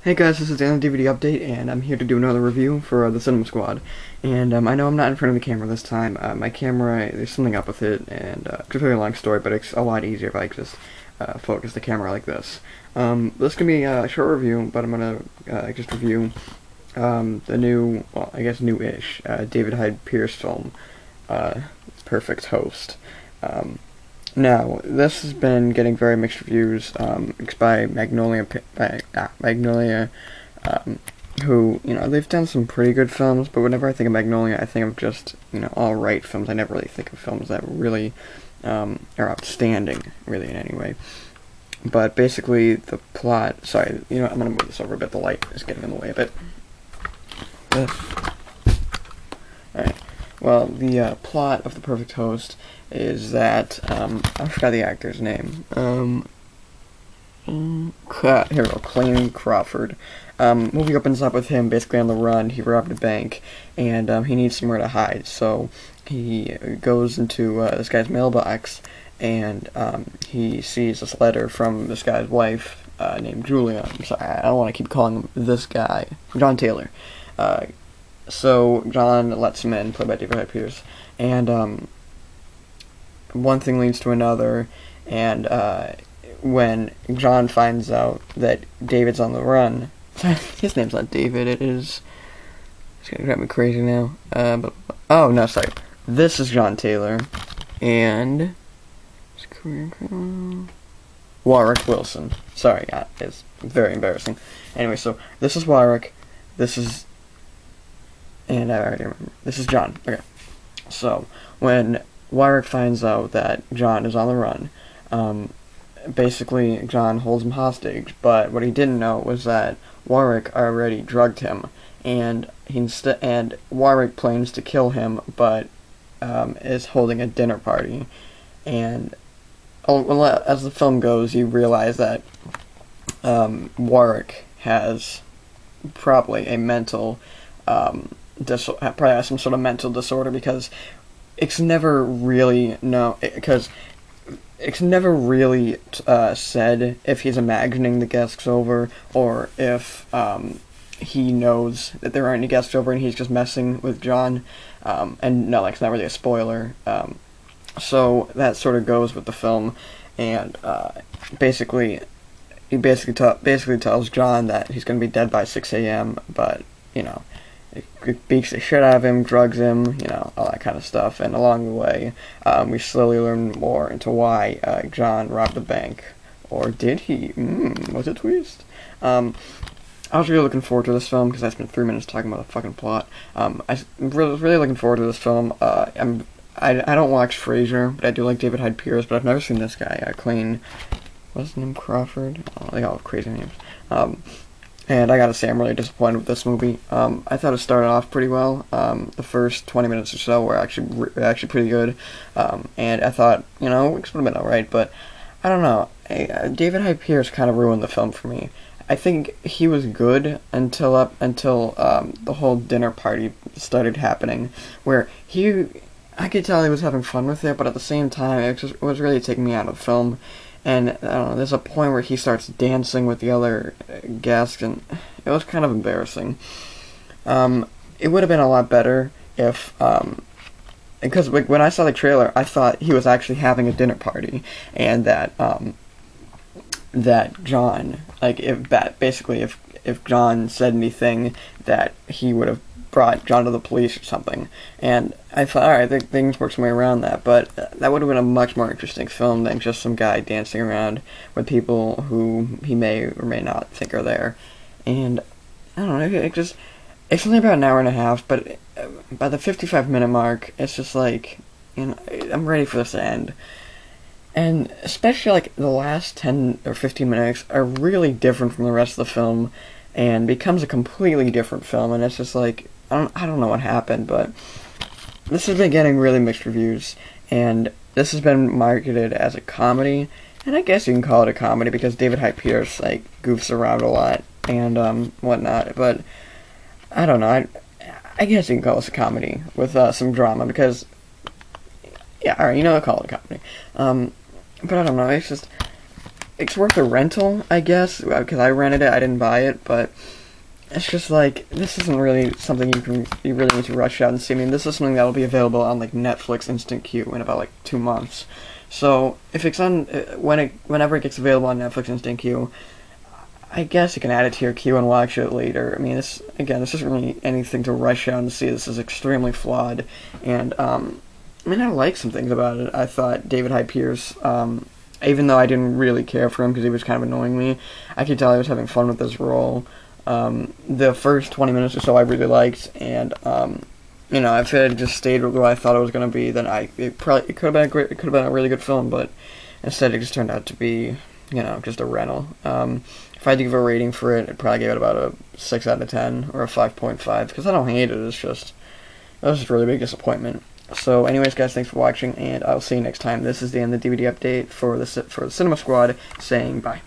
Hey guys, this is Dan DVD Update, and I'm here to do another review for the Cinema Squad. And I know I'm not in front of the camera this time. My camera, there's something up with it, and it's a very long story, but it's a lot easier if I just focus the camera like this. This can be a short review, but I'm gonna just review the new, well, I guess new-ish, David Hyde Pierce film, Perfect Host. Now, this has been getting very mixed reviews. It's by Magnolia, who, they've done some pretty good films, but whenever I think of Magnolia, I think of just, alright films. I never really think of films that really, are outstanding, really, in any way. But basically, the plot, sorry, I'm gonna move this over a bit, the light is getting in the way a bit. Alright. Well, the plot of The Perfect Host is that, I forgot the actor's name. Here we go, Clayne Crawford. Movie opens up with him basically on the run. He robbed a bank, and he needs somewhere to hide. So he goes into this guy's mailbox, and he sees this letter from this guy's wife named Julia. I'm sorry, I don't want to keep calling him this guy. John Taylor. So John lets him in, played by David Hyde Pierce, and one thing leads to another, and when John finds out that David's on the run, his name's not David, it's gonna drive me crazy now, oh no, sorry, this is John Taylor, and his career, Warwick Wilson, sorry, it's very embarrassing. Anyway, so this is Warwick, and I already remember. This is John. Okay. So, when Warwick finds out that John is on the run, basically John holds him hostage, but what he didn't know was that Warwick already drugged him, and Warwick plans to kill him, but is holding a dinner party. And as the film goes, you realize that Warwick has probably a mental probably has some sort of mental disorder, because it's never really said if he's imagining the guests over, or if he knows that there aren't any guests over and he's just messing with John, and no, it's not really a spoiler, so that sort of goes with the film, and basically tells John that he's going to be dead by 6 a.m., but, it beats the shit out of him, drugs him, all that kind of stuff. And along the way, we slowly learn more into why John robbed the bank. Or did he? Was it a twist? I was really looking forward to this film, because I spent 3 minutes talking about the fucking plot. I'm really looking forward to this film. I don't watch Frasier, but I do like David Hyde Pierce, but I've never seen this guy, Clayne. What's his name? Crawford? Oh, they all have crazy names. And I gotta say, I'm really disappointed with this movie. I thought it started off pretty well. The first 20 minutes or so were actually pretty good. And I thought, it would have been alright, but I don't know. David Hyde Pierce kind of ruined the film for me. I think he was good until the whole dinner party started happening, where I could tell he was having fun with it, but at the same time, it was really taking me out of the film. And, I don't know, there's a point where he starts dancing with the other guests, and it was kind of embarrassing. It would have been a lot better if, because when I saw the trailer, I thought he was actually having a dinner party, and that John, if John said anything, that he would have brought John to the police or something. And I thought, alright, things work some way around that, but that would have been a much more interesting film than just some guy dancing around with people who he may or may not think are there. And, I don't know, it's only about an hour and a half, but by the 55-minute mark, it's just I'm ready for this to end. And especially, the last 10 or 15 minutes are really different from the rest of the film, and becomes a completely different film, and it's just I don't know what happened, but this has been getting really mixed reviews, and this has been marketed as a comedy, and I guess you can call it a comedy because David Hyde Pierce, goofs around a lot, and, whatnot, but I don't know, I guess you can call this a comedy with, some drama, because, yeah, alright, I'll call it a comedy, but I don't know, it's worth a rental, I guess, because I rented it, I didn't buy it, but it's just like, this isn't really something you really need to rush out and see. I mean, this is something that'll be available on like Netflix Instant Queue in about like 2 months. So if it's on whenever it gets available on Netflix Instant Queue, I guess you can add it to your queue and watch it later. I mean, this isn't really anything to rush out and see. This is extremely flawed, and I mean, I like some things about it. I thought David Hyde Pierce, even though I didn't really care for him because he was kind of annoying me, I could tell he was having fun with this role. The first 20 minutes or so I really liked, and if it had just stayed where I thought it was going to be, then it could have been a really good film, but instead it just turned out to be, just a rental. If I had to give a rating for it, I'd probably give it about a 6 out of 10 or a 5.5, because I don't hate it. It was just a really big disappointment. So, anyways, guys, thanks for watching, and I'll see you next time. This is the end of the DVD update for the Cinema Squad, saying bye.